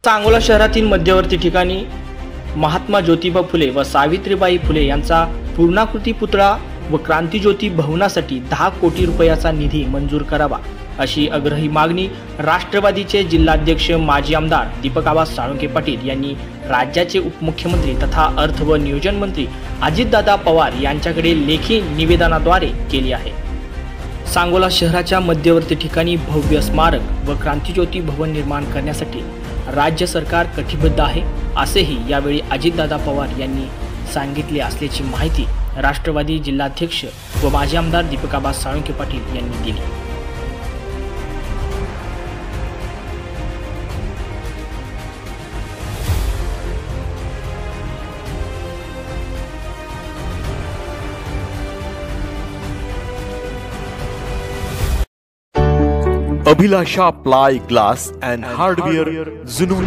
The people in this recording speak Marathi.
सांगोला शहरातील मध्यवर्ती ठिकाणी महात्मा ज्योतिबा फुले व सावित्रीबाई फुले यांचा पूर्णाकृती पुतळा व क्रांतिज्योती भवनासाठी 10 कोटी रुपयाचा निधी मंजूर करावा अशी आग्रही मागणी राष्ट्रवादीचे जिल्हाध्यक्ष माजी आमदार दीपक आबा साळुंखे पाटील यांनी राज्याचे उपमुख्यमंत्री तथा अर्थ व नियोजन मंत्री अजितदादा पवार यांच्याकडे लेखी निवेदनाद्वारे केली आहे। सांगोला शहराच्या मध्यवर्ती ठिकाणी भव्य स्मारक व क्रांतिज्योती भवन निर्माण करण्यासाठी राज्य सरकार कटिबद्ध आहे असेही यावेळी अजितदादा पवार यांनी सांगितले असल्याची माहिती राष्ट्रवादी जिल्हाध्यक्ष व माजी आमदार दीपक आबा साळुंखे पाटील यांनी दिली। अभिलाषा प्लाय ग्लास अँड हार्डवेअर जुनून।